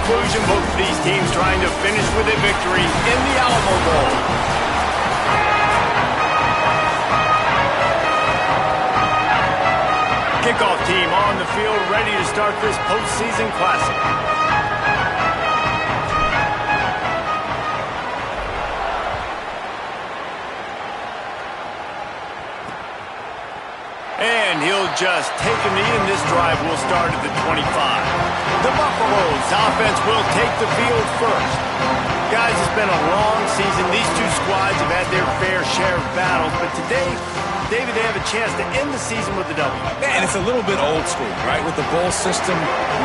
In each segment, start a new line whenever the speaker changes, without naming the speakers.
conclusion, both of these teams trying to finish with a victory in the Alamo Bowl. Kickoff team on the field, ready to start this postseason classic. And he'll just take a knee, and this drive will start at the 25. The Buffaloes offense will take the field first. Guys, it's been a long season. These two squads have had their fair share of battles, but today, David, they have a chance to end the season with a W.
Man, it's a little bit old school, right? With the bowl system,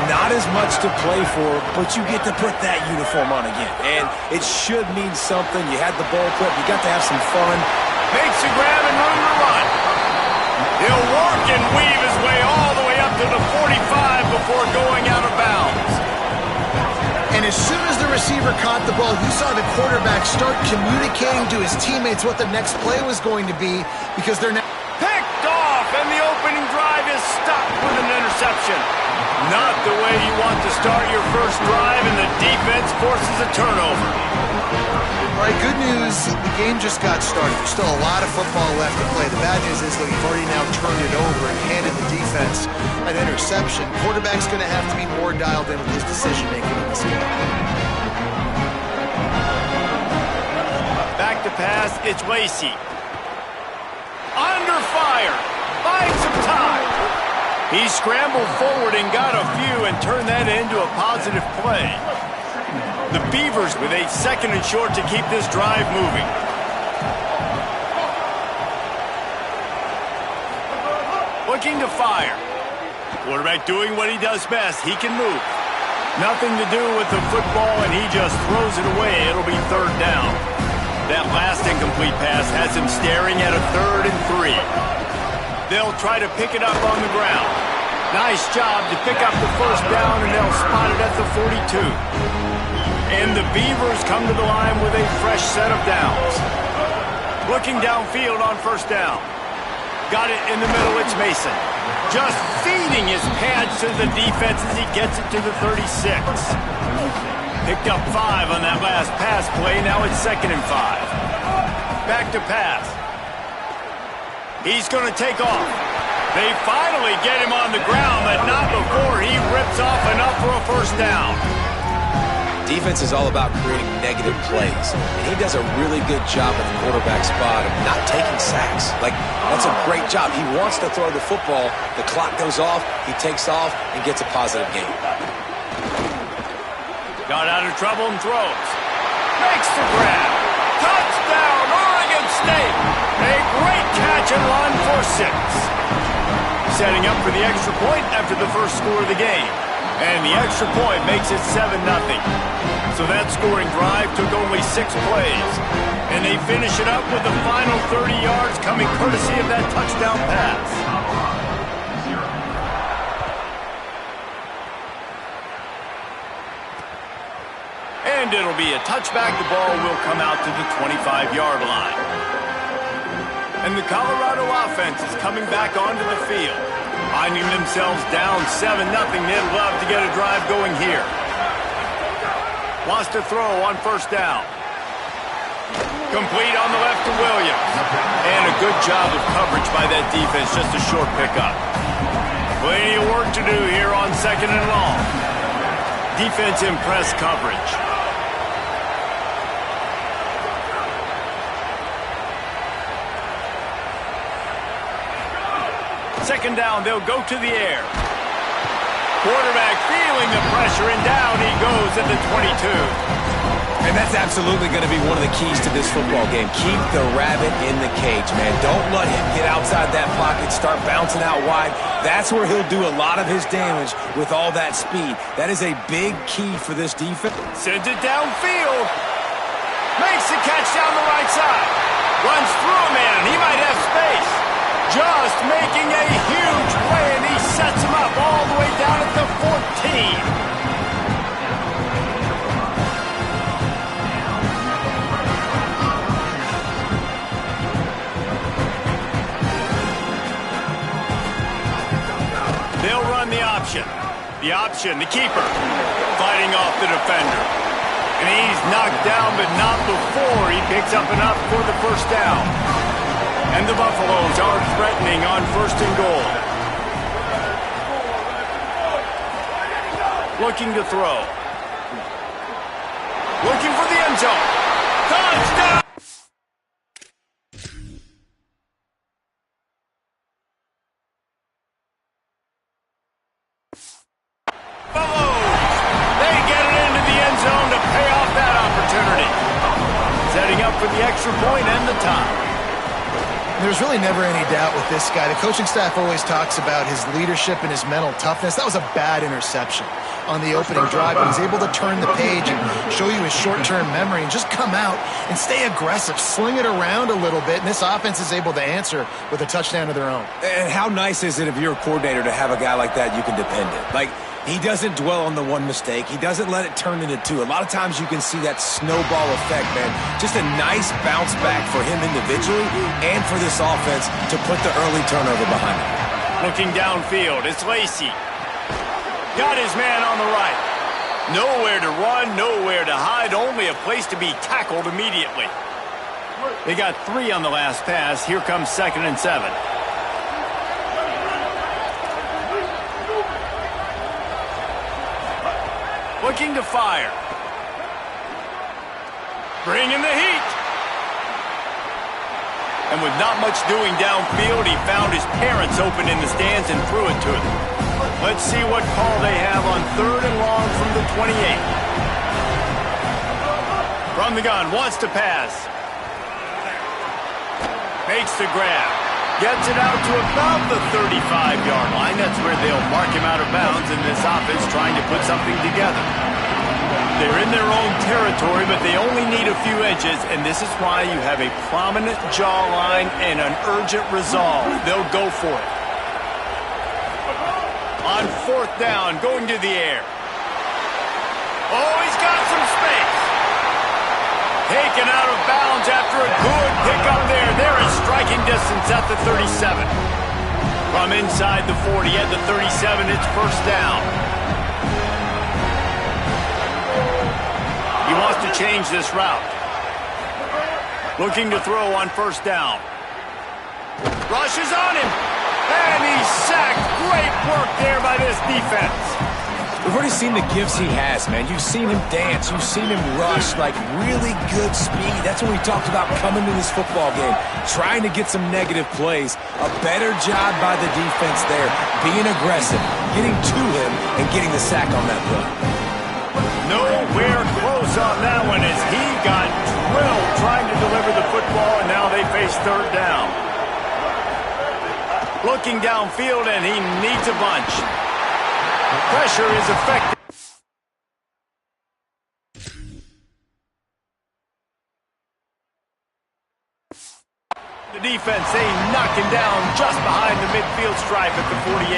not as much to play for, but you get to put that uniform on again. And it should mean something. You had the bowl prep. You got to have some fun.
Makes a grab and room to run. He'll work and weave his way all the way up to the 45 before going out of bounds.
And as soon as the receiver caught the ball, you saw the quarterback start communicating to his teammates what the next play was going to be, because they're now
picked off, and the opening drive is stopped with an interception. Not the way you want to start your first drive, and the defense forces a turnover.
All right, good news, the game just got started. There's still a lot of football left to play. The bad news is that we've already now turned it over and handed the defense an interception. Quarterback's going to have to be more dialed in with his decision-making in this game.
Back to pass, it's Lacey. Under fire, finds some time. He scrambled forward and got a few and turned that into a positive play. The Beavers with a second and short to keep this drive moving. Looking to fire. Quarterback doing what he does best. He can move. Nothing to do with the football, and he just throws it away. It'll be third down. That last incomplete pass has him staring at a 3rd and 3. They'll try to pick it up on the ground. Nice job to pick up the first down, and they'll spot it at the 42. And the Beavers come to the line with a fresh set of downs. Looking downfield on first down. Got it in the middle, it's Mason. Just feeding his pads to the defense as he gets it to the 36. Picked up 5 on that last pass play, now it's 2nd and 5. Back to pass. He's going to take off. They finally get him on the ground, but not before he rips off enough for a first down.
Defense is all about creating negative plays, and he does a really good job at the quarterback spot of not taking sacks. Like, that's a great job. He wants to throw the football. The clock goes off, he takes off, and gets a positive gain.
Got out of trouble and throws. Makes the grab. Touchdown, Oregon State. A great catch and run for 6. Setting up for the extra point after the first score of the game. And the extra point makes it 7-0. So that scoring drive took only 6 plays. And they finish it up with the final 30 yards coming courtesy of that touchdown pass. And it'll be a touchback. The ball will come out to the 25-yard line. And the Colorado offense is coming back onto the field. Finding themselves down 7-0, they'd love to get a drive going here. Wants to throw on first down. Complete on the left to Williams. And a good job of coverage by that defense, just a short pickup. Plenty of work to do here on 2nd and long. Defense in press coverage. Second down, they'll go to the air. Quarterback feeling the pressure, and down he goes at the 22.
And that's absolutely going to be one of the keys to this football game. Keep the rabbit in the cage, man. Don't let him get outside that pocket, start bouncing out wide. That's where he'll do a lot of his damage with all that speed. That is a big key for this defense.
Sends it downfield. Makes the catch down the right side. Runs through a man. He might have space. Just making a huge play, and he sets him up all the way down at the 14. They'll run the option. The option, the keeper, fighting off the defender. And he's knocked down, but not before he picks up enough for the first down. And the Buffaloes are threatening on 1st and goal. Looking to throw. Looking for the end zone. Touchdown! For the extra point and the tie.
There's really never any doubt with this guy. The coaching staff always talks about his leadership and his mental toughness. That was a bad interception on the opening drive, but he's able to turn the page and show you his short-term memory and just come out and stay aggressive, sling it around a little bit, and this offense is able to answer with a touchdown of their own.
And how nice is it if you're a coordinator to have a guy like that you can depend on? Like, he doesn't dwell on the one mistake. He doesn't let it turn into two. A lot of times you can see that snowball effect, man. Just a nice bounce back for him individually and for this offense to put the early turnover behind him.
Looking downfield, it's Lacy. Got his man on the right. Nowhere to run, nowhere to hide, only a place to be tackled immediately. They got 3 on the last pass. Here comes 2nd and 7. Looking to fire. Bringing the heat. And with not much doing downfield, he found his parents open in the stands and threw it to them. Let's see what call they have on 3rd and long from the 28. From the gun, wants to pass. Makes the grab. Gets it out to about the 35-yard line. That's where they'll mark him out of bounds in this offense trying to put something together. They're in their own territory, but they only need a few inches, and this is why you have a prominent jawline and an urgent resolve. They'll go for it. On 4th down, going to the air. Oh, he's got some space. Taken out of bounds after a good pickup there. They're in striking distance at the 37. From inside the 40 at the 37, it's 1st down. He wants to change this route. Looking to throw on 1st down. Rushes on him. And he's sacked. Great work there by this defense.
We've already seen the gifts he has, man. You've seen him dance. You've seen him rush, like really good speed. That's what we talked about coming to this football game, trying to get some negative plays. A better job by the defense there, being aggressive, getting to him, and getting the sack on that play.
Nowhere close on that one as he got drilled trying to deliver the football, and now they face 3rd down. Looking downfield, and he needs a bunch. Pressure is effective. The defense, they knock him down just behind the midfield stripe at the 48.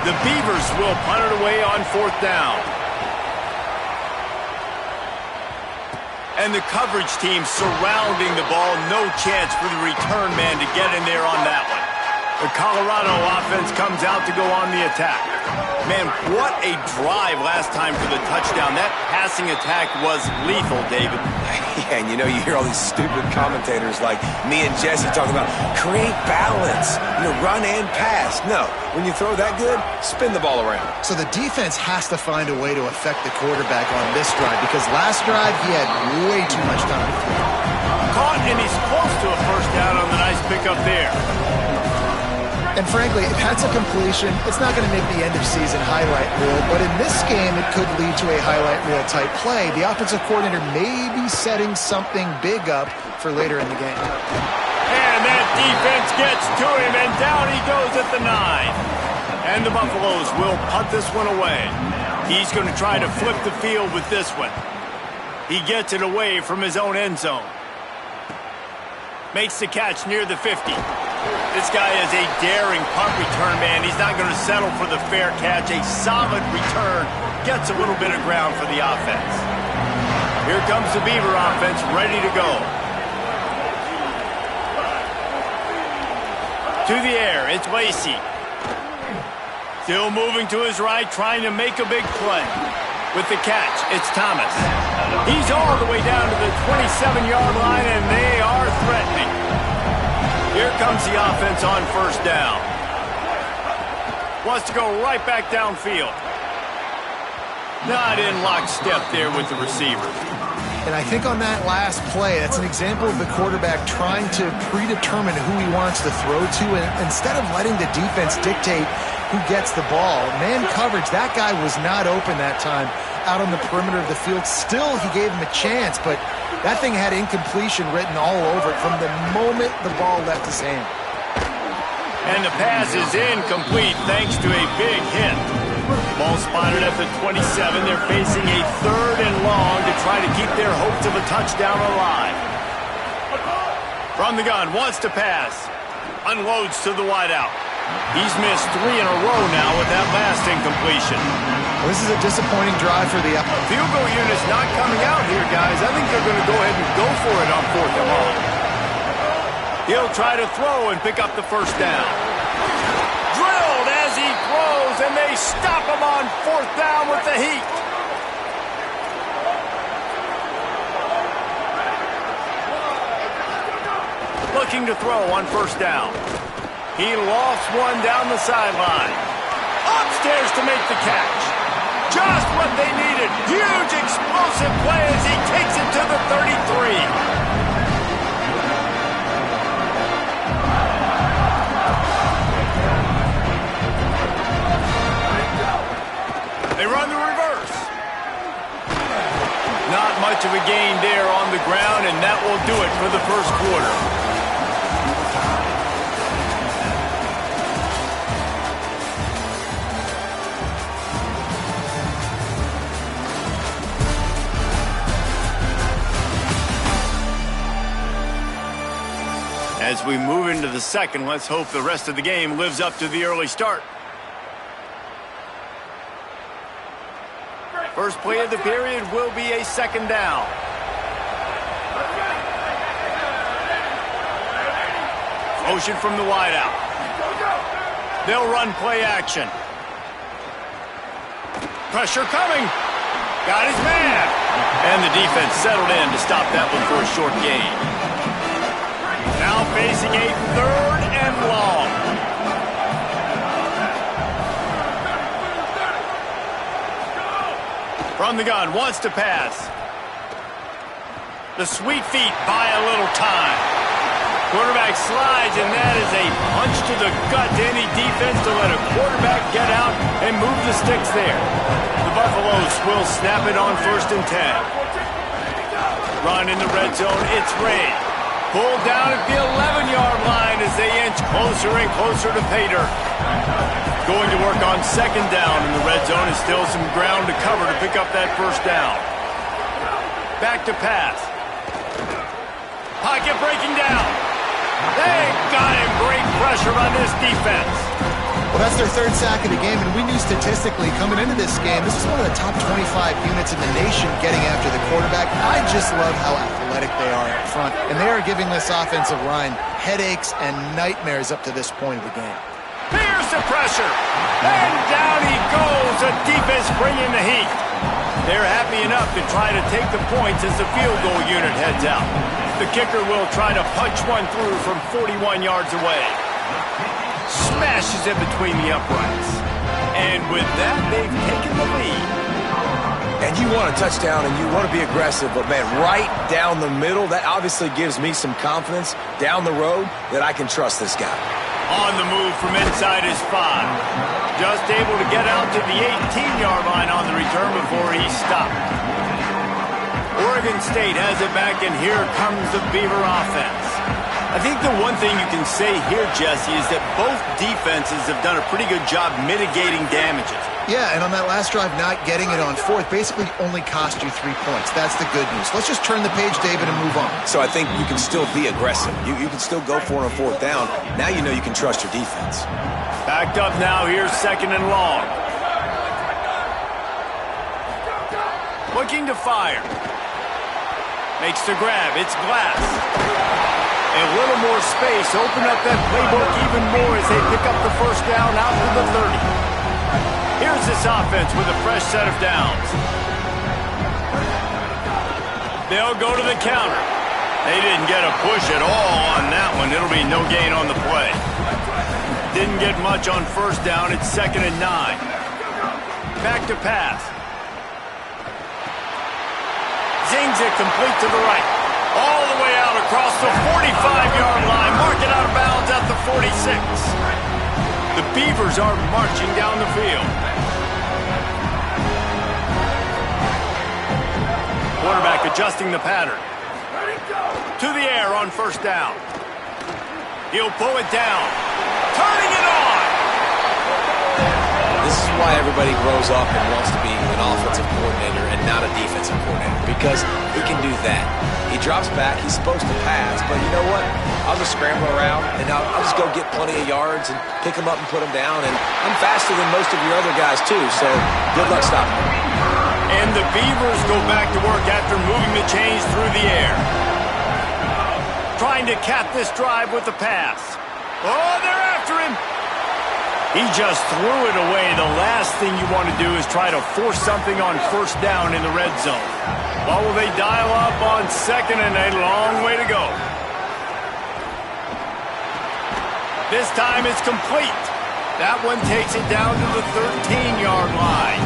The Beavers will punt it away on 4th down. And the coverage team surrounding the ball. No chance for the return man to get in there on that one. The Colorado offense comes out to go on the attack. Man, what a drive last time for the touchdown. That passing attack was lethal, David.
Yeah, and you know, you hear all these stupid commentators like me and Jesse talking about create balance, run and pass. No, when you throw that good, spin the ball around.
So the defense has to find a way to affect the quarterback on this drive because last drive he had way too much time to throw.
Caught, and he's close to a 1st down on the nice pickup there.
And frankly, if that's a completion, it's not going to make the end-of-season highlight reel. But in this game, it could lead to a highlight reel type play. The offensive coordinator may be setting something big up for later in the game.
And that defense gets to him, and down he goes at the 9. And the Buffaloes will punt this one away. He's going to try to flip the field with this one. He gets it away from his own end zone. Makes the catch near the 50. This guy is a daring punt return man. He's not going to settle for the fair catch. A solid return gets a little bit of ground for the offense. Here comes the Beaver offense ready to go. To the air, it's Lacy. Still moving to his right, trying to make a big play. With the catch, it's Thomas. He's all the way down to the 27-yard line, and they are threatening. Here comes the offense on first down. Wants to go right back downfield. Not in lockstep there with the receiver.
And I think on that last play, that's an example of the quarterback trying to predetermine who he wants to throw to, and instead of letting the defense dictate who gets the ball. Man coverage, that guy was not open that time out on the perimeter of the field. Still, he gave him a chance, but that thing had incompletion written all over it from the moment the ball left his hand.
And the pass is incomplete thanks to a big hit. Ball spotted at the 27. They're facing a 3rd and long to try to keep their hopes of a touchdown alive. From the gun, wants to pass. Unloads to the wideout. He's missed 3 in a row now with that last incompletion.
Well, this is a disappointing drive for the
field goal unit's not coming out here, guys. I think they're going to go ahead and go for it on 4th and long. He'll try to throw and pick up the first down. Drilled as he throws, and they stop him on 4th down with the heat. Looking to throw on first down. He lost one down the sideline. Upstairs to make the catch. Just what they needed. Huge explosive play as he takes it to the 33. They run the reverse. Not much of a gain there on the ground, and that will do it for the first quarter. As we move into the second, let's hope the rest of the game lives up to the early start. First play of the period will be a 2nd down. Motion from the wideout. They'll run play action. Pressure coming. Got his man. And the defense settled in to stop that one for a short gain. Now facing a 3rd and long. From the gun, wants to pass. The sweet feet buy a little time. Quarterback slides, and that is a punch to the gut to any defense to let a quarterback get out and move the sticks there. The Buffaloes will snap it on 1st and 10. Run in the red zone, it's Ray. Pulled down at the 11-yard line as they inch closer and closer to pay dirt. Going to work on 2nd down in the red zone, and still some ground to cover to pick up that first down. Back to pass. Pocket breaking down. They got him. Great pressure on this defense.
Well, that's their 3rd sack of the game, and we knew statistically coming into this game, this is one of the top 25 units in the nation getting after the quarterback. I just love how athletic they are up front, and they are giving this offensive line headaches and nightmares up to this point of the game.
Here's the pressure, and down he goes. The defense bringing the heat. They're happy enough to try to take the points as the field goal unit heads out. The kicker will try to punch one through from 41 yards away. Smashes in between the uprights. And with that, they've taken the lead.
And you want a touchdown and you want to be aggressive, but man, right down the middle, that obviously gives me some confidence down the road that I can trust this guy.
On the move from inside his 5. Just able to get out to the 18-yard line on the return before he stopped. Oregon State has it back, and here comes the Beaver offense. I think the one thing you can say here, Jesse, is that both defenses have done a pretty good job mitigating damages.
Yeah, and on that last drive, not getting it on 4th basically only cost you 3 points. That's the good news. Let's just turn the page, David, and move on.
So I think you can still be aggressive. You can still go for it on 4th down. Now you know you can trust your defense.
Backed up now. Here's 2nd and long. Looking to fire. Makes the grab. It's Glass. A little more space. Open up that playbook even more as they pick up the first down out to the 30. comes this offense with a fresh set of downs. They'll go to the counter. They didn't get a push at all on that one. It'll be no gain on the play. Didn't get much on first down. It's 2nd and 9. Back to pass. Zings it complete to the right. All the way out across the 45-yard line. Mark it out of bounds at the 46. The Beavers are marching down the field. Quarterback adjusting the pattern. To the air on first down. He'll pull it down. Turning it on.
This is why everybody grows up and wants to be an offensive coordinator and not a defensive coordinator, because he can do that. He drops back, he's supposed to pass, but you know what? I'll just scramble around, and I'll just go get plenty of yards and pick them up and put them down, and I'm faster than most of your other guys too, so good luck stopping me.
And the Beavers go back to work after moving the chains through the air. Trying to cap this drive with the pass. Oh, they're after him. He just threw it away. The last thing you want to do is try to force something on first down in the red zone. What will they dial up on 2nd and a long way to go? This time it's complete. That one takes it down to the 13-yard line.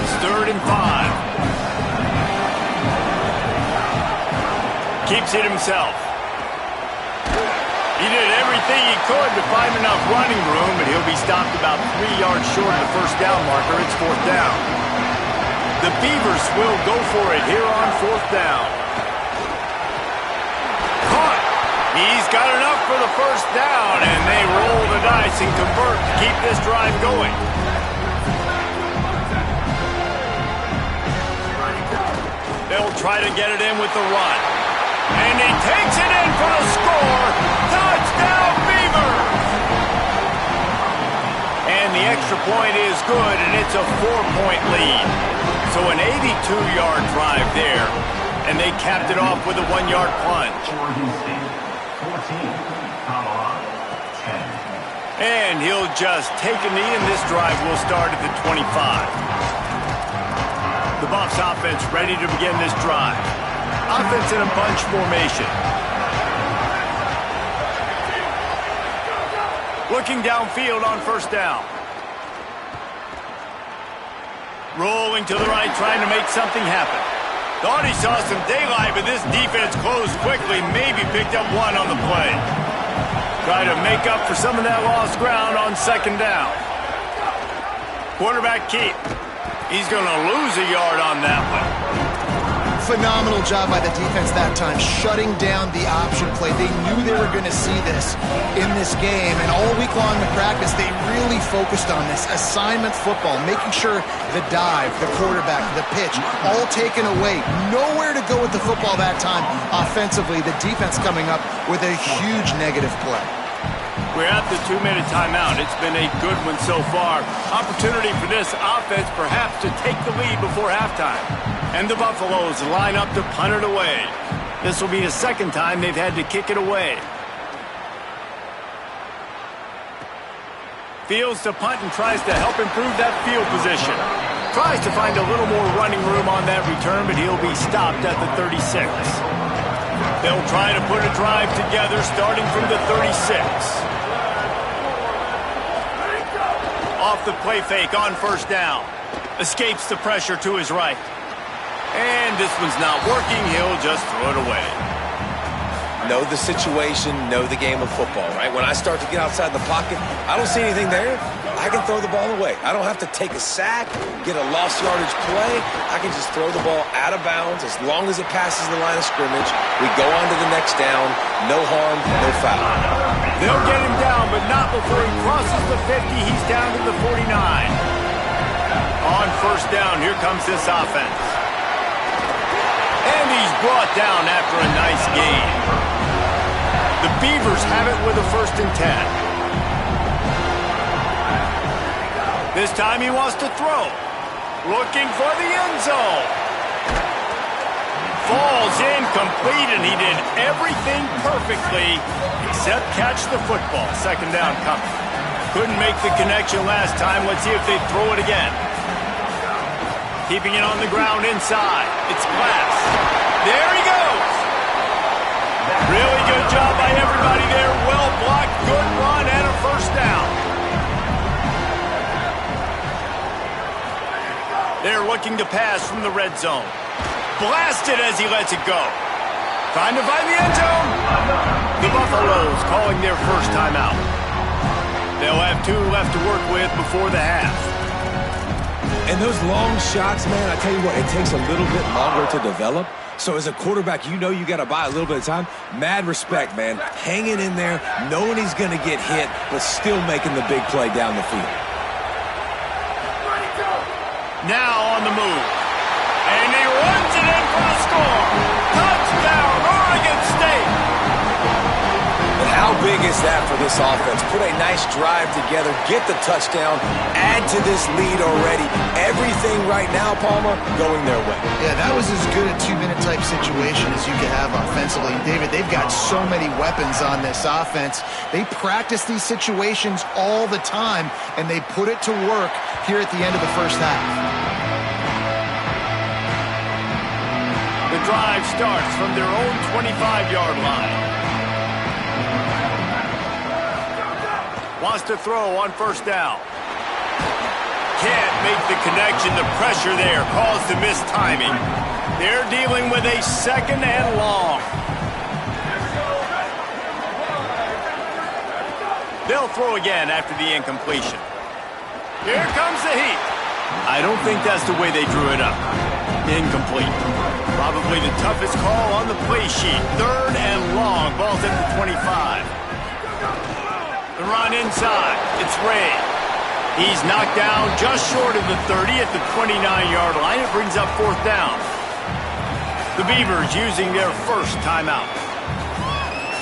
It's 3rd and 5. Keeps it himself. He did everything he could to find enough running room, but he'll be stopped about 3 yards short of the first down marker. It's 4th down. The Beavers will go for it here on 4th down. Caught. He's got enough for the first down, and they roll the dice and convert to keep this drive going. They'll try to get it in with the run. And he takes it in for the score. Touchdown, Beavers! And the extra point is good, and it's a 4-point lead. So an 82-yard drive there, and they capped it off with a 1-yard plunge. And he'll just take a knee, and this drive will start at the 25. The Buffs offense ready to begin this drive. Offense in a bunch formation. Looking downfield on first down. Rolling to the right, trying to make something happen. Thought he saw some daylight, but this defense closed quickly. Maybe picked up one on the play. Try to make up for some of that lost ground on 2nd down. Quarterback keep. He's going to lose a yard on that one.
Phenomenal job by the defense that time, shutting down the option play. They knew they were going to see this in this game, and all week long in practice, they really focused on this assignment football, making sure the dive, the quarterback, the pitch, all taken away. Nowhere to go with the football that time offensively. The defense coming up with a huge negative play.
We're at the 2-minute timeout. It's been a good one so far. Opportunity for this offense perhaps to take the lead before halftime. And the Buffaloes line up to punt it away. This will be the 2nd time they've had to kick it away. Fields to punt and tries to help improve that field position. Tries to find a little more running room on that return, but he'll be stopped at the 36. They'll try to put a drive together starting from the 36. Off the play fake on first down. Escapes the pressure to his right. And this one's not working. He'll just throw it away.
Know the situation, know the game of football, right? When I start to get outside the pocket, I don't see anything there. I can throw the ball away. I don't have to take a sack, get a lost yardage play. I can just throw the ball out of bounds as long as it passes the line of scrimmage. We go on to the next down. No harm, no foul.
They'll get him down, but not before he crosses the 50. He's down to the 49. On first down, here comes this offense. And he's brought down after a nice gain. The Beavers have it with a 1st and 10. This time he wants to throw. Looking for the end zone. Falls incomplete, and he did everything perfectly except catch the football. 2nd down coming. Couldn't make the connection last time. Let's see if they throw it again. Keeping it on the ground inside. It's Glass. There he goes. Really good job by everybody there. Well blocked, good run, and a first down. They're looking to pass from the red zone. Blasted as he lets it go. Trying to find the end zone. The Buffaloes calling their first timeout. They'll have 2 left to work with before the half.
And those long shots, man, I tell you what, it takes a little bit longer to develop. So as a quarterback, you know you got to buy a little bit of time. Mad respect, man. Hanging in there, knowing he's going to get hit, but still making the big play down the field.
Now on the move. And he runs it in for a score. Touchdown, Oregon State.
But how big is that for this offense? Put a nice drive together, get the touchdown, add to this lead already. Everything right now, Palmer, going their way.
Yeah, that was as good a 2-minute type situation as you could have offensively. David, they've got so many weapons on this offense. They practice these situations all the time, and they put it to work here at the end of the first half.
The drive starts from their own 25-yard line. Wants to throw on first down. Can't make the connection. The pressure there caused the missed timing. They're dealing with a second and long. They'll throw again after the incompletion. Here comes the heat. I don't think that's the way they drew it up. Incomplete. Probably the toughest call on the play sheet. Third and long. Ball's at the 25. The run inside. It's Ray. He's knocked down just short of the 30 at the 29-yard line. It brings up fourth down. The Beavers using their first timeout.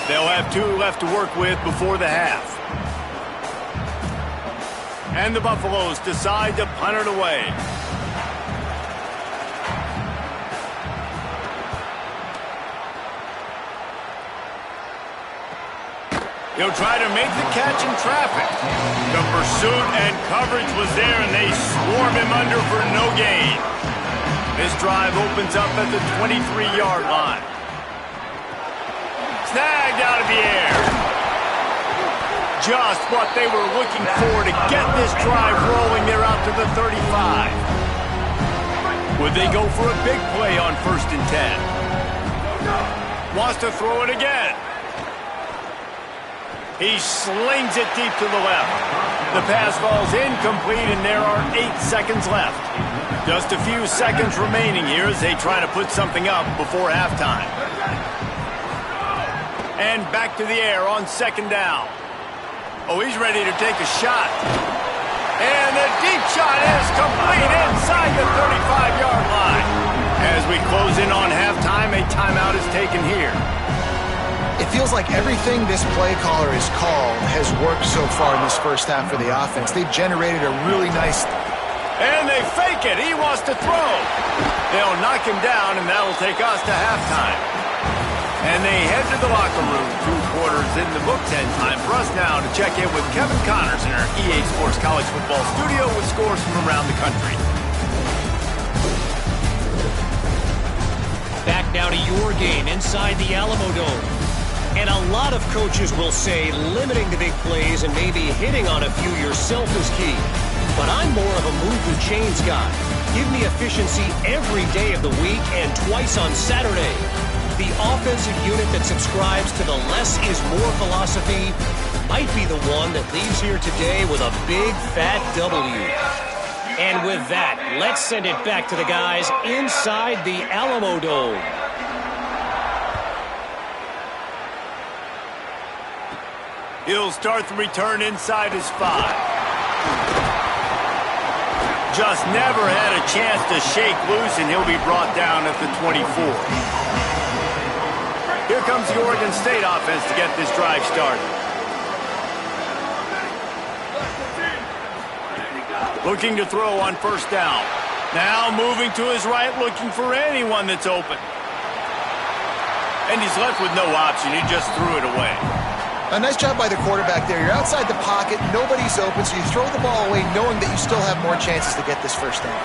They'll have 2 left to work with before the half. And the Buffaloes decide to punt it away. He'll try to make the catch in traffic. The pursuit and coverage was there, and they swarm him under for no gain. This drive opens up at the 23-yard line. Snagged out of the air. Just what they were looking for to get this drive rolling. They're out to the 35. Would they go for a big play on 1st and 10? Wants to throw it again. He slings it deep to the left. The pass falls incomplete, and there are 8 seconds left. Just a few seconds remaining here as they try to put something up before halftime. And back to the air on 2nd down. Oh, he's ready to take a shot. And the deep shot is complete inside the 35-yard line. As we close in on halftime, a timeout is taken here.
It feels like everything this play caller has called has worked so far in this first half for the offense. They've generated a really nice...
And they fake it. He wants to throw. They'll knock him down, and that'll take us to halftime. And they head to the locker room. 2 quarters in the books, and time for us now to check in with Kevin Connors in our EA Sports College Football studio with scores from around the country.
Back now to your game inside the Alamo Dome. And a lot of coaches will say limiting the big plays and maybe hitting on a few yourself is key. But I'm more of a move with chains guy. Give me efficiency every day of the week and twice on Saturday. The offensive unit that subscribes to the less is more philosophy might be the one that leaves here today with a big fat W. And with that, let's send it back to the guys inside the Alamo Dome.
He'll start the return inside his 5. Just never had a chance to shake loose, and he'll be brought down at the 24. Here comes the Oregon State offense to get this drive started. Looking to throw on 1st down. Now moving to his right, looking for anyone that's open. And he's left with no option. He just threw it away.
A nice job by the quarterback there. You're outside the pocket, nobody's open, so you throw the ball away knowing that you still have more chances to get this first down.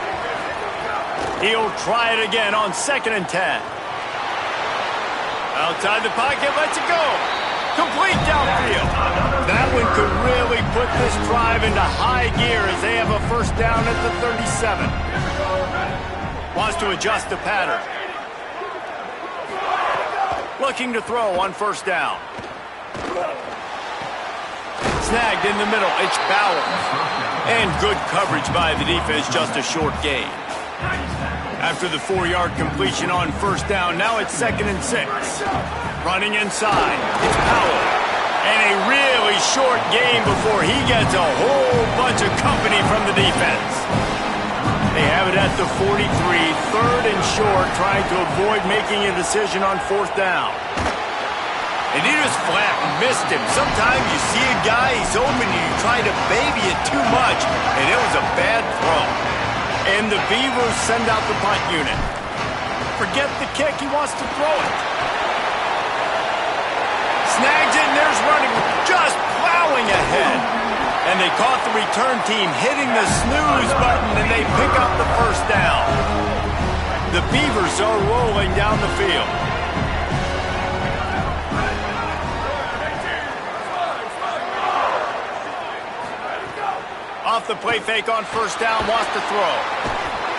He'll try it again on 2nd and 10. Outside the pocket, lets it go. Complete downfield. That one could really put this drive into high gear as they have a first down at the 37. Wants to adjust the pattern. Looking to throw on first down. Snagged in the middle. It's Bowers. And good coverage by the defense, just a short gain. After the 4-yard completion on first down, now it's 2nd and 6. Running inside, it's Powell. And a really short game before he gets a whole bunch of company from the defense. They have it at the 43, 3rd and short, trying to avoid making a decision on 4th down. And he just flat missed him. Sometimes you see a guy, he's open, and you try to baby it too much, and it was a bad throw. And the Beavers send out the punt unit. Forget the kick, he wants to throw it. Snags it, and there's running, just plowing ahead. And they caught the return team hitting the snooze button, and they pick up the first down. The Beavers are rolling down the field. Off the play fake on first down, wants to throw.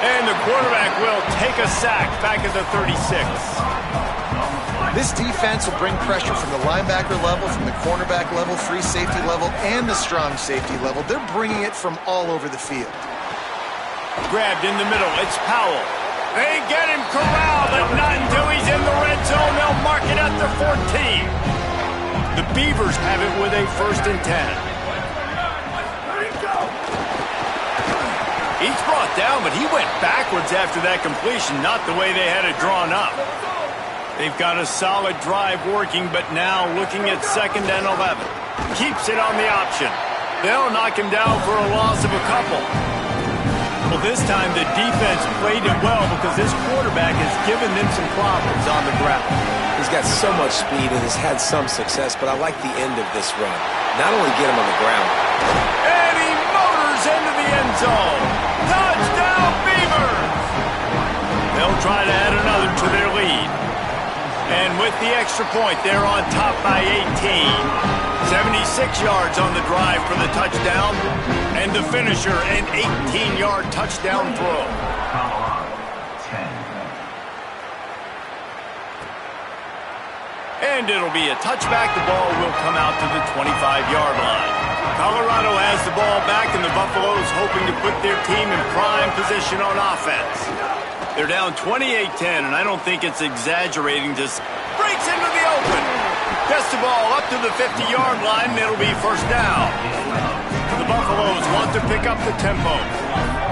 And the quarterback will take a sack back at the 36.
This defense will bring pressure from the linebacker level, from the cornerback level, free safety level, and the strong safety level. They're bringing it from all over the field.
Grabbed in the middle, it's Powell. They get him corralled, but not until he's in the red zone. They'll mark it at the 14. The Beavers have it with a 1st and 10. He's brought down, but he went backwards after that completion, not the way they had it drawn up. They've got a solid drive working, but now looking at 2nd and 11. Keeps it on the option. They'll knock him down for a loss of a couple. Well, this time the defense played it well because this quarterback has given them some problems on the ground.
He's got so much speed and has had some success, but I like the end of this run. Not only get him on the ground.
And he motors into the end zone. Touchdown, Beavers! They'll try to add another to their lead. And with the extra point, they're on top by 18. 76 yards on the drive for the touchdown. And the finisher, an 18-yard touchdown throw. And it'll be a touchback. The ball will come out to the 25-yard line. Colorado has the ball back, and the Buffaloes hoping to put their team in prime position on offense. They're down 28-10, and I don't think it's exaggerating. Just breaks into the open. Gets the ball up to the 50-yard line, and it'll be first down. The Buffaloes want to pick up the tempo.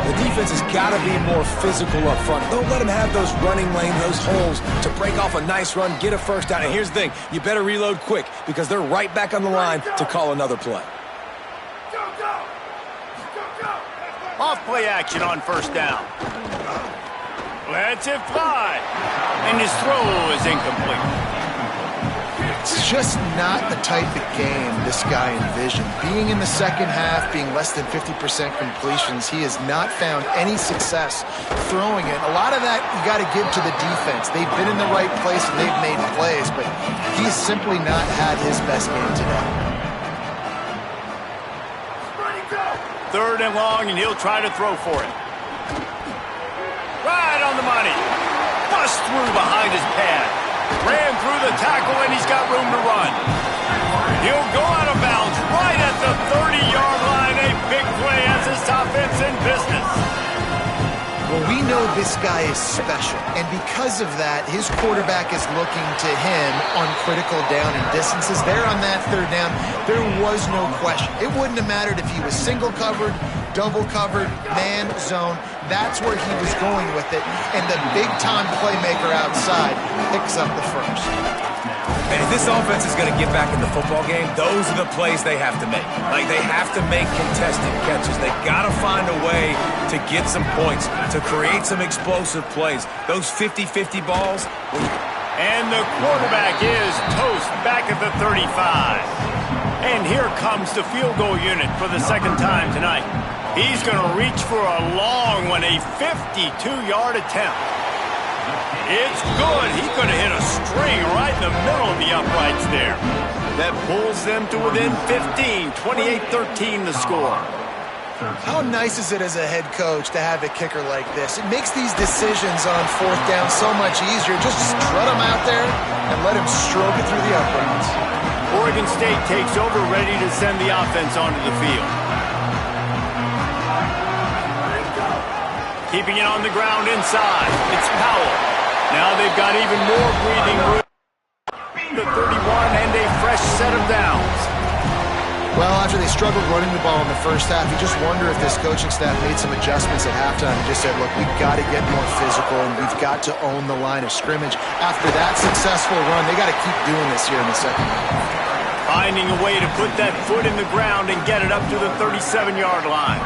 The defense has got to be more physical up front. Don't let them have those running lanes, those holes to break off a nice run, get a first down. And here's the thing, you better reload quick because they're right back on the line to call another play.
Off play action on first down. Lets it fly. And his throw is incomplete.
It's just not the type of game this guy envisioned. Being in the second half, being less than 50% completions, he has not found any success throwing it. A lot of that you got to give to the defense. They've been in the right place and they've made plays, but he's simply not had his best game today.
3rd and long, and he'll try to throw for it. Right on the money. Bust through behind his pad. Ran through the tackle, and he's got room to run. He'll go out of bounds right at the 30-yard line. A big play as this offense in business.
Well, we know this guy is special, and because of that, his quarterback is looking to him on critical down and distances. There on that 3rd down, there was no question. It wouldn't have mattered if he was single covered, double covered, man, zone. That's where he was going with it, and the big-time playmaker outside picks up the first.
And if this offense is going to get back in the football game, those are the plays they have to make. Like, they have to make contested catches. They've got to find a way to get some points, to create some explosive plays. Those 50-50 balls.
And the quarterback is toast back at the 35. And here comes the field goal unit for the second time tonight. He's going to reach for a long one, a 52-yard attempt. It's good. He could have hit a string right in the middle of the uprights there. That pulls them to within 15, 28-13 the score.
How nice is it as a head coach to have a kicker like this? It makes these decisions on fourth down so much easier. Just strut him out there and let him stroke it through the uprights.
Oregon State takes over, ready to send the offense onto the field. Keeping it on the ground inside. It's Powell. Now they've got even more breathing room. The 31 and a fresh set of downs.
Well, after they struggled running the ball in the first half, you just wonder if this coaching staff made some adjustments at halftime and just said, look, we've got to get more physical and we've got to own the line of scrimmage. After that successful run, they got to keep doing this here in the second half.
Finding a way to put that foot in the ground and get it up to the 37-yard line.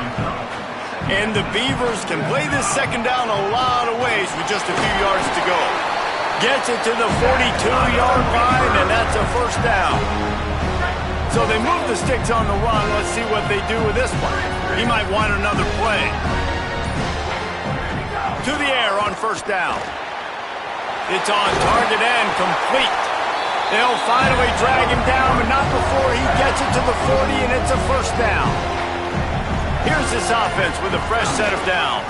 And the Beavers can play this second down a lot of ways with just a few yards to go. Gets it to the 42-yard line, and that's a first down. So they move the sticks on the run. Let's see what they do with this one. He might want another play. To the air on first down. It's on target and complete. They'll finally drag him down, but not before he gets it to the 40, and it's a first down. Here's this offense with a fresh set of downs.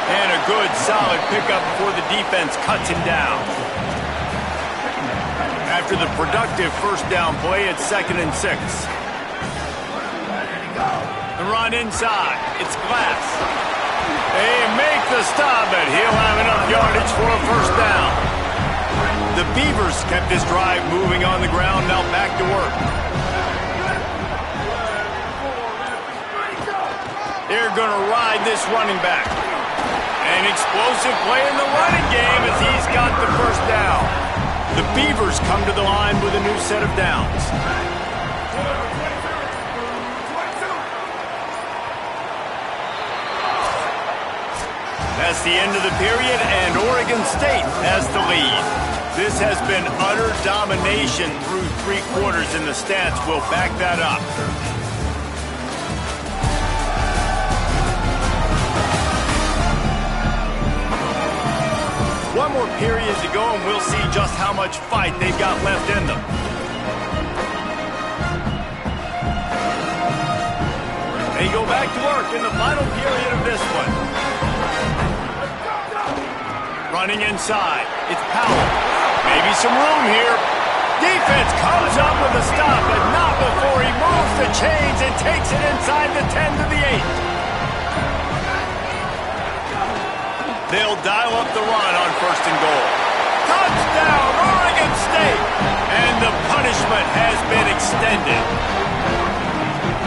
And a good, solid pickup before the defense cuts him down. After the productive first down play, it's 2nd and 6. The run inside. It's Glass. They make the stop, but he'll have enough yardage for a first down. The Beavers kept this drive moving on the ground, now back to work. They're going to ride this running back. An explosive play in the running game as he's got the first down. The Beavers come to the line with a new set of downs. That's the end of the period, and Oregon State has the lead. This has been utter domination through 3 quarters, and the stats will back that up. One more period to go, and we'll see just how much fight they've got left in them. They go back to work in the final period of this one. Running inside. It's Powell. Maybe some room here. Defense comes up with a stop, but not before he moves the chains and takes it inside the 10 to the 8. They'll dial up the run on 1st and goal. Touchdown, Oregon State! And the punishment has been extended.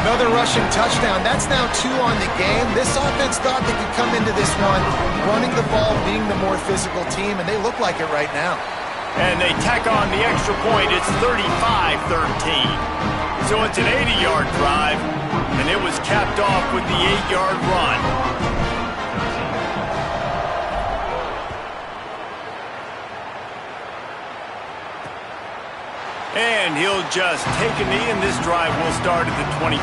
Another rushing touchdown. That's now 2 on the game. This offense thought they could come into this one running the ball, being the more physical team, and they look like it right now.
And they tack on the extra point. It's 35-13. So it's an 80-yard drive, and it was capped off with the 8-yard run. And he'll just take a knee, and this drive will start at the 25.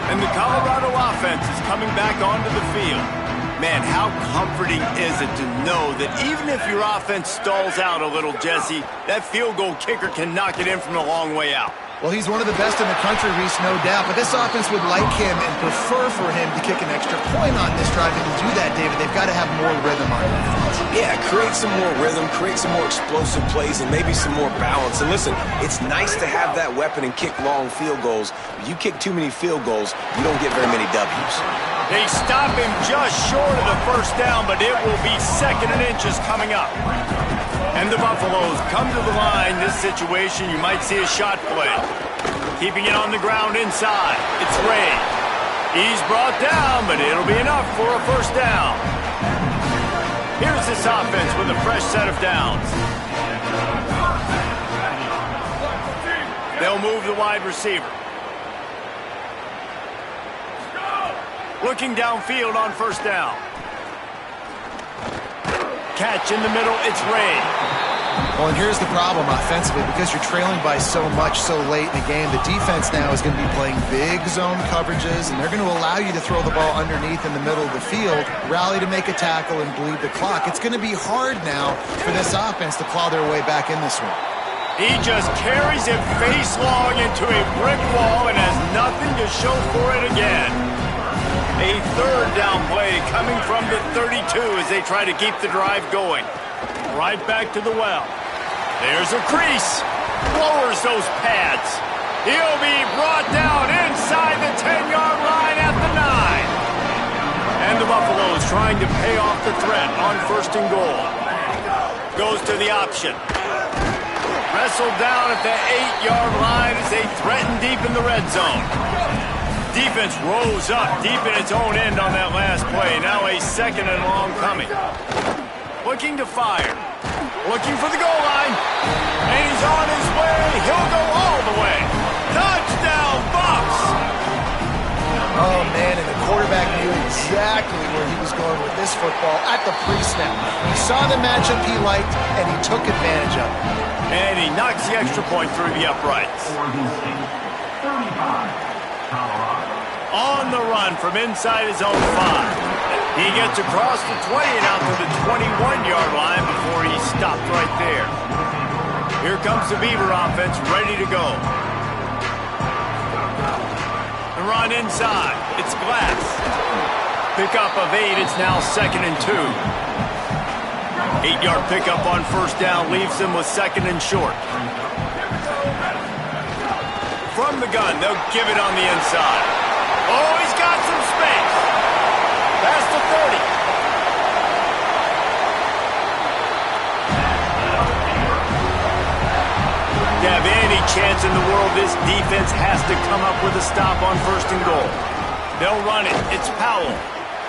And the Colorado offense is coming back onto the field. Man, how comforting is it to know that even if your offense stalls out a little, Jesse, that field goal kicker can knock it in from a long way out.
Well, he's one of the best in the country, Reese, no doubt. But this offense would like him and prefer for him to kick an extra point on this drive. And to do that, David, they've got to have more rhythm on offense.
Yeah, create some more rhythm, create some more explosive plays, and maybe some more balance. And listen, it's nice to have that weapon and kick long field goals. If you kick too many field goals, you don't get very many W's.
They stop him just short of the first down, but it will be 2nd and inches coming up. And the Buffaloes come to the line. This situation, you might see a shot play. Keeping it on the ground inside. It's Ray. He's brought down, but it'll be enough for a first down. Here's this offense with a fresh set of downs. They'll move the wide receiver. Looking downfield on first down. catch in the middle. It's Ray.
Well, and here's the problem offensively. Because you're trailing by so much so late in the game, the defense now is going to be playing big zone coverages, and they're going to allow you to throw the ball underneath in the middle of the field, rally to make a tackle, and bleed the clock. It's going to be hard now for this offense to claw their way back in this one.
He just carries it face long into a brick wall and has nothing to show for it again. A third down play coming from the 32 as they try to keep the drive going. Right back to the well. There's a crease. Lowers those pads. He'll be brought down inside the 10-yard line at the 9. And the Buffaloes trying to pay off the threat on 1st and goal. Goes to the option. Wrestled down at the 8-yard line as they threaten deep in the red zone. Defense rose up deep in its own end on that last play. Now a 2nd and long coming. Looking to fire. Looking for the goal line. And he's on his way. He'll go all the way. Touchdown, Bucs!
Oh, man, and the quarterback knew exactly where he was going with this football at the pre-snap. He saw the matchup he liked, and he took advantage of it.
And he knocks the extra point through the uprights. On the run from inside his own 5. He gets across the 20 and out to the 21-yard line before he stopped right there. Here comes the Beaver offense ready to go. The run inside. It's Glass. Pickup of 8. It's now 2nd and 2. 8-yard pickup on 1st down leaves them with 2nd and short. From the gun, they'll give it on the inside. Oh, he's got some space. Past the 30. To have any chance in the world, this defense has to come up with a stop on 1st and goal. They'll run it. It's Powell.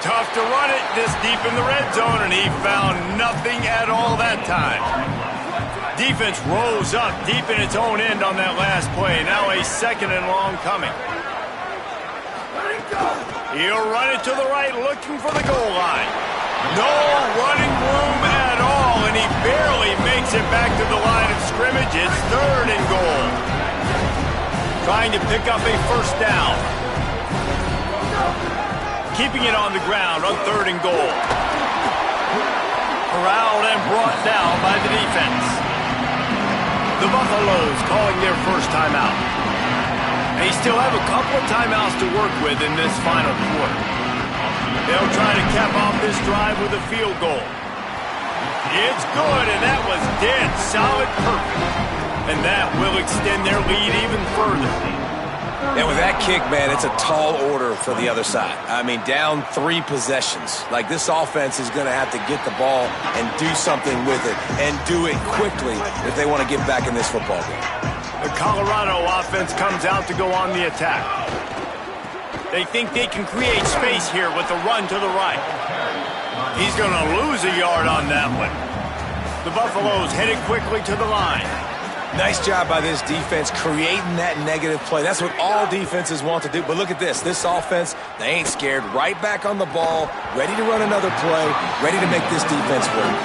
Tough to run it this deep in the red zone, and he found nothing at all that time. Defense rose up deep in its own end on that last play. Now a 2nd and long coming. He'll run it to the right, looking for the goal line. No running room at all, and he barely makes it back to the line of scrimmage. It's 3rd and goal. Trying to pick up a 1st down. Keeping it on the ground on 3rd and goal. Corralled and brought down by the defense. The Buffaloes calling their first timeout. They still have a couple of timeouts to work with in this final quarter. They'll try to cap off this drive with a field goal. It's good, and that was dead solid perfect. And that will extend their lead even further.
And with that kick, man, it's a tall order for the other side. I mean, down 3 possessions. Like, this offense is going to have to get the ball and do something with it, and do it quickly if they want to get back in this football game.
The Colorado offense comes out to go on the attack. They think they can create space here with the run to the right. He's going to lose a yard on that one. The Buffaloes headed quickly to the line.
Nice job by this defense creating that negative play. That's what all defenses want to do. But look at this. This offense, they ain't scared. Right back on the ball, ready to run another play, ready to make this defense work.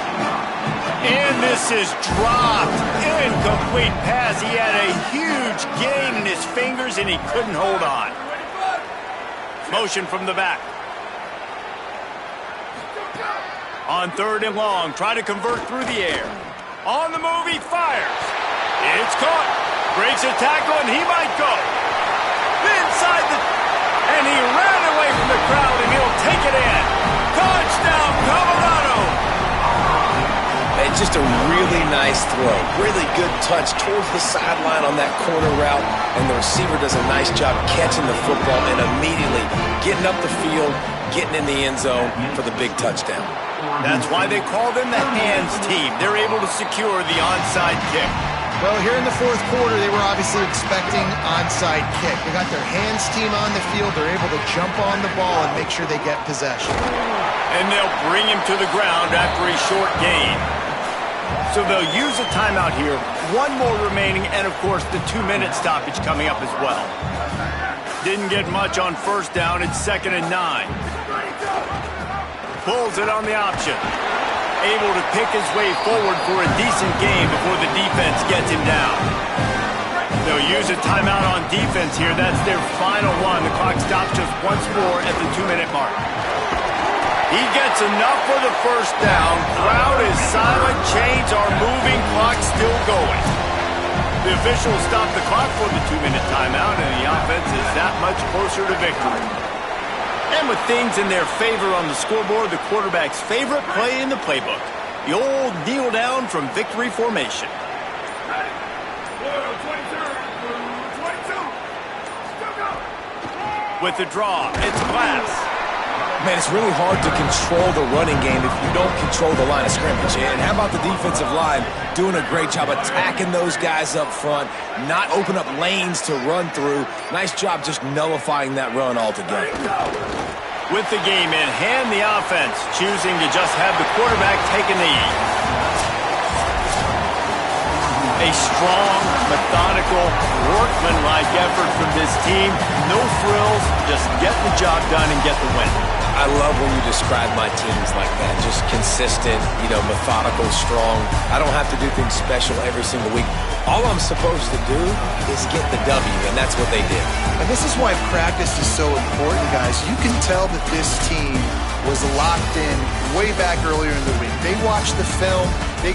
And this is dropped. Incomplete pass. He had a huge gain in his fingers, and he couldn't hold on. Motion from the back. On 3rd and long, try to convert through the air. On the move, he fires. It's caught. Breaks a tackle, and he might go. Inside the... And he ran away from the crowd, and he'll take it in. Touchdown, Colorado!
It's just a really nice throw. Really good touch towards the sideline on that corner route, and the receiver does a nice job catching the football and immediately getting up the field, getting in the end zone for the big touchdown.
That's why they call them the hands team. They're able to secure the onside kick.
Well, here in the 4th quarter, they were obviously expecting onside kick. They got their hands team on the field. They're able to jump on the ball and make sure they get possession.
And they'll bring him to the ground after a short gain. So they'll use a timeout here. 1 more remaining, and of course the 2-minute stoppage coming up as well. Didn't get much on 1st down. It's 2nd and 9. Pulls it on the option. able to pick his way forward for a decent game before the defense gets him down. They'll use a timeout on defense here. That's their final one. The clock stops just once more at the 2-minute mark. He gets enough for the first down. Crowd is silent. Chains are moving. Clock still going. The officials stop the clock for the 2-minute timeout, and the offense is that much closer to victory. And with things in their favor on the scoreboard, the quarterback's favorite play in the playbook, the old kneel down from victory formation. With the draw, it's Glass.
Man, it's really hard to control the running game if you don't control the line of scrimmage. And how about the defensive line doing a great job attacking those guys up front, not open up lanes to run through. Nice job just nullifying that run altogether.
With the game in hand, the offense choosing to just have the quarterback taking the lead. A strong, methodical, workmanlike effort from this team. No frills, just get the job done and get the win.
I love when you describe my teams like that. Just consistent, methodical, strong. I don't have to do things special every single week. All I'm supposed to do is get the W, and that's what they did.
And this is why practice is so important, guys. You can tell that this team was locked in way back earlier in the week. They watched the film. They